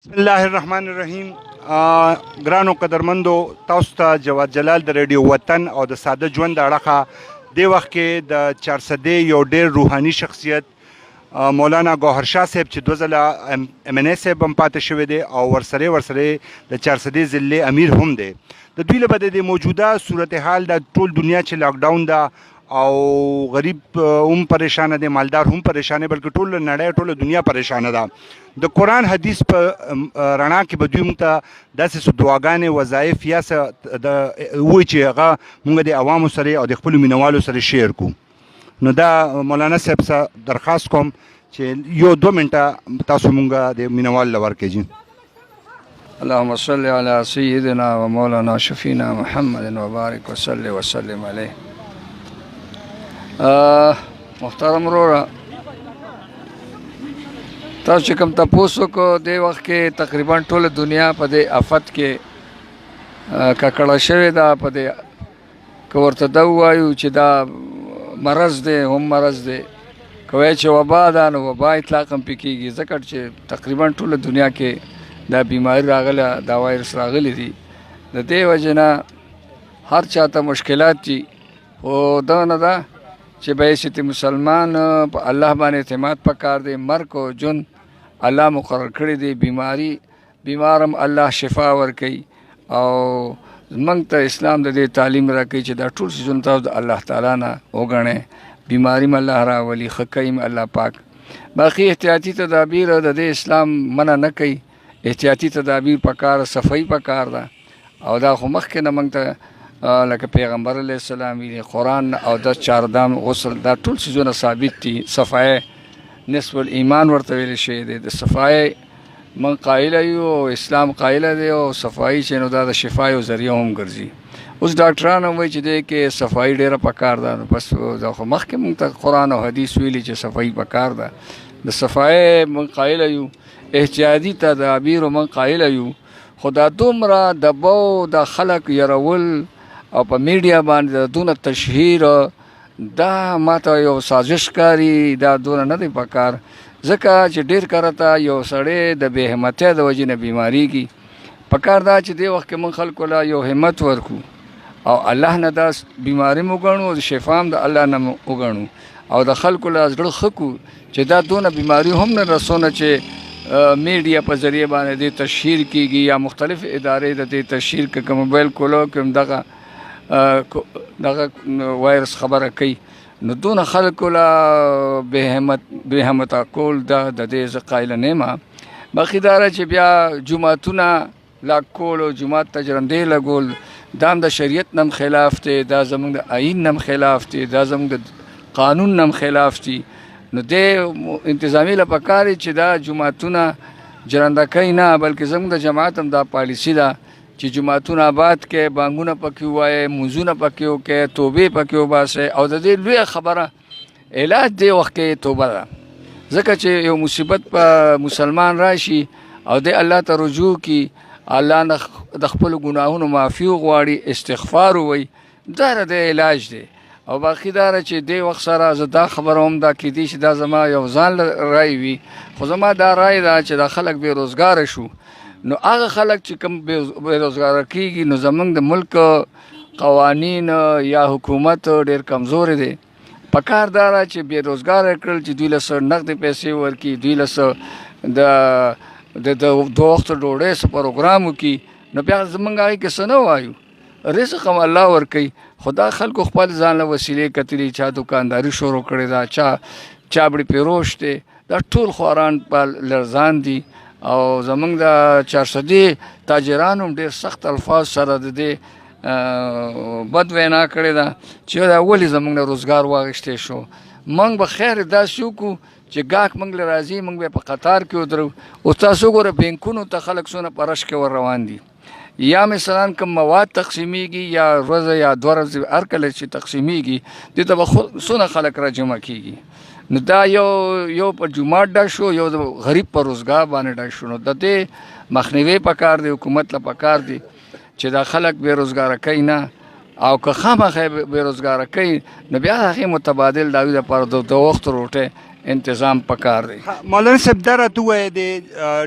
بسم الله الرحمن الرحیم. ګرانو قدرمندو، تاسو ته جواد جلال د ریډیو وطن او د ساده ژوند اړخه د وخت کې د 400 یو ډیر روحاني شخصیت مولانا ګوهر شاه صاحب چې دوه ځله MNA صاحب هم پاتې شوی دی او ورسره د 400 ضلع امیر هم دی. د دوی لپاره د موجوده صورتحال د ټول دنیا چې لاک ډاون ده او غریب هم پریشانه دی، مالدار هم پریشانه، بلکې ټول نړۍ ټول دنیا پریشانه ده. د قرآن حدیث په رڼا کې به دوی موږ ته داسې څه دعاګانې، وظایف یا څه ووایي چې هغه موږ د عوامو سره او د خپلو مینوالو سره شیر کړو. نو دا مولانا صاحب څخه درخواست کوم چې یو 2 منټه تاسو موږ د مینوال له ورکړئ. اللهم صل على سيدنا ومولانا شفينا محمد وبارك وسلم عليه. محترم وروره، تاسو چې کوم تاسو کو د وخت کې تقریبا ټول دنیا په دې آفت کې ککړه شوې ده. په دې که ورته دا ووایو چې دا مرض دی، هم مرض دی. که وایي چې وبا ده، نو وبا اطلاق هم پې کېږي، ځکه چې تقریبا ټوله دنیا کې دا بیماري راغله، دا وایرس راغلی دی. د دې وجې نه هر چاته مشکلات دي، خو دا نه ده چې بحیثیت مسلمان په الله باندې اعتماد پکار دی. مرګ او ژوند الله مقرر کړی دی. بیمار هم الله شفا ورکوي او موږ ته اسلام د دې تعلیم راکوي چې دا ټول څیزونه تاسو د الله تعالی نه وګڼئ. بیماري م الله راولي، ښه کوي م الله پاک. باقي احتیاطي تدابیر د دې اسلام منع نه کوي. احتیاطي تدابیر پکار، صفایي پکار ده، او دا خو مخکې نه موږ ته لکه پیغمبر علیه السلام ویلي، قرآن او د 4 دام غسل، دا ټول څیزونه ثابت دي. صفایه نصف الایمان ورته ویل شوی دی. د صفایه من قایله یو او اسلام قایله دی، او صفایي چې نو دا د شفا یو ذریعه هم ګرځي. اوس ډاکټران هم وایي چې دی کې صفایي ډېره پکار ده. نو بس دا خو مخکې موږ ته قرآن او حدیث ویلي چې صفایي پکار ده. د صفایه من قایله یو، احتیاطي تدابیر من قایله یو. خو دا دومره دباو د خلک یرول او په میډیا باندې دونه تشهیر، دا ماته یو سازش کاری، دا دونه نه دی پکار. ځکه چې ډېر کرته یو سړی د بې همتۍ د وجې نه بیماریږي. پکار دا چې دې وخت کې موږ خلکو له یو همت ورکو او الله نه دا بیماري م وګڼو، او شفا هم د الله نه وګڼو، او د خلکو له زړه ښه کړو چې دا دونه بیماري هم نه رسونه چې میډیا په ذریعه باندې دې تشهیر کېږي، یا مختلف ادارې د دې تشهیر که موبایل کولو کوم دغه وایرس خبره کوي. نو دونه خلکو له بې همته کول د دې زه قایله نه یم. باقي دا چې بیا جوماتونه لاک کول او جومات ته جرندې لګول، دا هم د شریعت نه هم خلاف دی، دا زموږ د آیین نه هم خلاف دی، دا زموږ د قانون نه هم خلاف دی. نو دې انتظامي له پکار دی چې دا جوماتونه جرنده کوي نه، بلکې زموږ د جماعت هم دا پالیسي ده چې جوماتونه آباد کې، بانګونه پکې ووایي، مونځونه پکې وکړي، توبې پکې وباسئ. او د دې لویه خبره علاج دې وخت کې توبه ده. ځکه چې یو مصیبت په مسلمان راشي او د الله ته رجوع کړي، الله نه د خپلو ګناهونو معافي وغواړي، استغفار ووایي، دا د علاج دی. او باقي دا چې دې وخت سره زه دا خبره هم دا کیدی چې دا زما یو ځان رای وي، خو زما دا رای ده چې دا خلک بېروزګاره شو. نو هغه خلک چې کوم بېروزګاره کېږي، نو زموږ د ملک قوانین یا حکومت ډېر کمزوري دی. پکار دا ده چې بېروزګاره کړل، چې دوی له څه نغدې پیسې ورکړي، دوی له څه د 2 وخته ډوډۍ څه پروګرام وکړي. نو بیا زموږ هغې کې څه نه وایو، رزق هم الله ورکوي. خو دا خلکو خپل ځان له وسیلې کتلي، چا دکانداري شروع کړې ده، چا چابړي پیروش دی، دا ټول خواران په لرزان دي. او زمونږ د 400 تاجرانو هم ډېر سخت الفاظ سره د دې بد وینا کړې ده چې دا ولې زمونږ نه روزګار واخیستی شو. موږ به خیر داسې وکړو چې ګاهک موږ له راځي، موږ به په قطار کې ودرو. اوس تاسو ګوره بینکونو ته خلک څونه په رش کې ور روان دي، یا مثلا کوم مواد تقسیمیږي، یا ورځه یا 2 ورځې هر کله چې تقسیمیږي، دې ته به څونه خلک را جمع کېږي. نو دا یو په جومات ډک شو، یو د غریب په روزګار باندې ډک شو. نو د دې مخنیوی پکار دی، حکومت له پکار دی چې دا خلک بېروزګاره کوي نه، او که خامخا بېروزګاره کوي، نو بیا هغې متبادل د هغوی دپاره د 2 وخت روټۍ انتظام پکار دی. مولانا صاحب دا راته ووایه د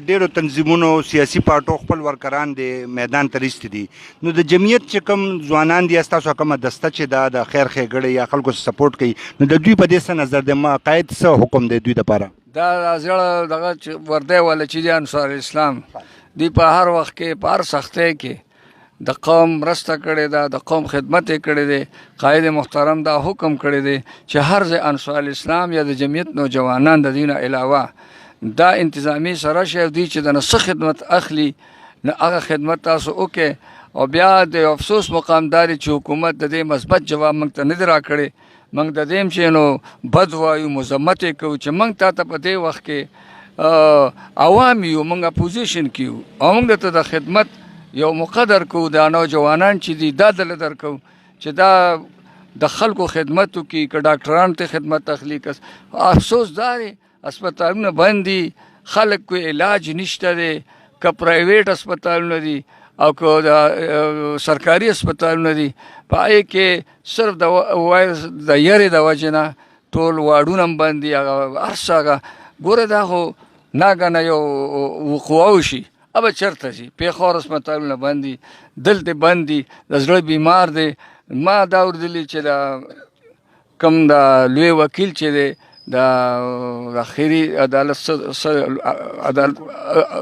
ډېرو تنظیمونو سیاسي پارټو خپل ورکران د میدان ته ایستي دي، نو د جمعیت چې کوم ځوانان دي ستاسو کومه دسته چې دا د خیر ښېګړې یا خلکو سپورټ کوي، نو د دوی په دې څه نظر دی؟ قاید څه حکم دی دوی دپاره؟ دا زړه دغه وردی والا چې دی انصار اسلام دی په هر وخت کې په هر سختۍ کې د قوم مرسته کړې ده، د قوم خدمت یې کړی دی. قائد محترم دا حکم کړی دی چې هر ځای انصار اسلام یا د جمعیت نوجوانان د دې نه علاوه دا انتظامی سره شي دوی چې د څه خدمت اخلي نه هغه خدمت تاسو وکړئ. او بیا د افسوس مقام داري چې حکومت د دې مثبت جواب موږ ته نه دی راکړی. موږ د دې چې نو بد وایو، مذمت یې کوو چې موږ تا ته په دې وخت کې عوام یو، موږ اپوزیشن کې یو او موږ ته د خدمت یو مقدر کو دا نوجوانان چې دي دا دله درکو چې دا د خلکو خدمت وکړي، که ډاکټرانو ته خدمت اخلي. افسوس دا دی اسپتالونه بند دي، خلک کوئی علاج نشته دی، که پرایویټ اسپتالونه دي او که د سرکاري اسپتالونه دي، په هغې کې صرف د وایرس د یرې د وجې نه ټول واډونه هم بند دي. هغه هر څه هغه ګوره دا خو ناګنه یو وقوعه وشي ابه چرته شي. پیښور اسپتالونه بند دي، دلته بند دي، د زړه بیمار دی. ما دا اورېدلي چې د کوم د لوی وکیل چې دی د اخري عدالت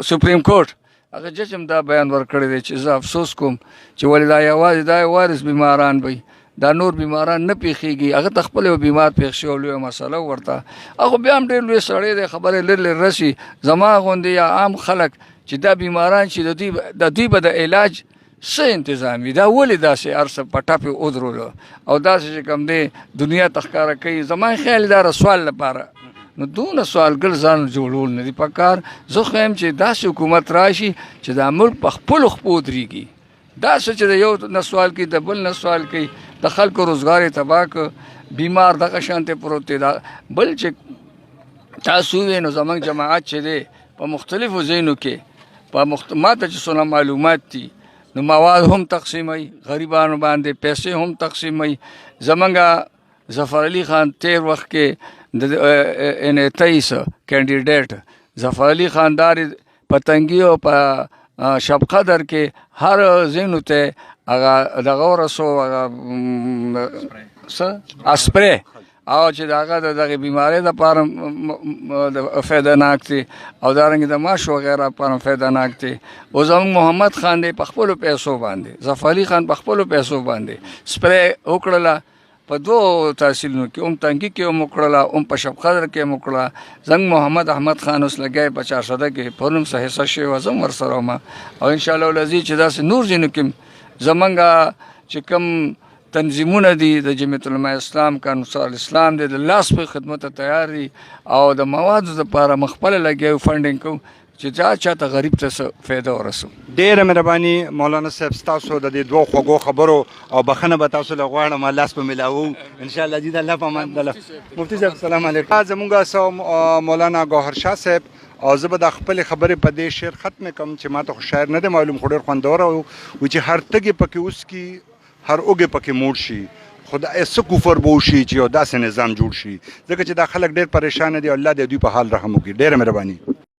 سپریم کورټ هغه جج هم دا بیان ورکړی دی چې زه افسوس کوم چې ولې دا یوازې دا وارث بیماران وي، دا نور بیماران نه پیښیږي. هغه ته خپل یو بیمار پیښ شي او لویه مسله ورته هغه بیا هم ډېر لوی سړی دی، خبرې لرې لرې رسي. زما غوندې یا عام خلک چې دا بیماران چې د دوی به د علاج څه انتظام وي، دا ولې داسې هر څه په ټپې ودرولو او داسې چې کوم دی دنیا ته ښکاره کوي. زما خیال دا سوال لپاره نو دونه سوالګر ځان جوړول نه دي پکار. زه خو یم چې داسې حکومت راشي چې دا ملک په خپلو خپو ودرېږي، داسې چې د یو نه سوال کوي د بل نه سوال کوي، د خلکو روزګار یې تباه کړ، بیمار دغه شانتې پروت دی. بل چې تاسو ووایئ نو زموږ جماعت چې دی په مختلفو ځایونو کې ما ته چې څونه معلومات دي نو مواد هم تقسیموي، غریبانو باندې پیسې هم تقسیموي. زمونږ ظفر علي خان تیر وخت کې د N23 کینډیډیټ ظفر علي خان داري په تنګي او په شب قدر کې هر ځینو ته هغه دغه ورسو اسپری او چې دغه دغه بیمارۍ دپاره فایدهناک دی او دارنګې د ماش وغیره لپاره فایدهناک دی. او زموږ محمد خان دی په خپلو پیسو باندې، ظفر علي خان په خپلو پیسو باندې سپری وکړله په دوو تحصیلونو کې، هم تنګي کې هم وکړله، هم په شب قدر کې هم وکړله. زموږ محمد احمد خان اوس لګی په 400 کې پرون څه حصه شوی وه، زه هم ورسره وم. او انشاءالله العزیز چې داسې نور ځینو کې زمونږ چې کوم تنظیمونه دي د جمعیت علماء اسلام که انصار اسلام دی د لاس په خدمت ته تیار دي او د موادو دپاره موږ خپله لګیا یو فنډینګ کوو چې چاته غریب ته څه فایده ورسو. ډېره مهرباني مولانا صاحب ستاسو د دې دوو خوږو خبرو او بخښنه به تاسو له غواړم لاس په میلاوو انشاءالله. جي د الله په امان. مفتي صاحب السلام علیکم. زموږ مولانا ګوهر شاه صاحب او زه به د خپلې خبرې په دې شعر ختمې کړم چې ما ته خو شاعر نه دی معلوم، خو ډېر خوندوره و چې هر تږې پکې اوسکي هر اوږې پکې موړ شي، خدای څه کفر به وشي چې یو داسې نظام جوړ شي، ځکه چې دا خلک ډېر پریشانه دي. الله دې دوی په حال رحم وکړي. ډېره مهرباني.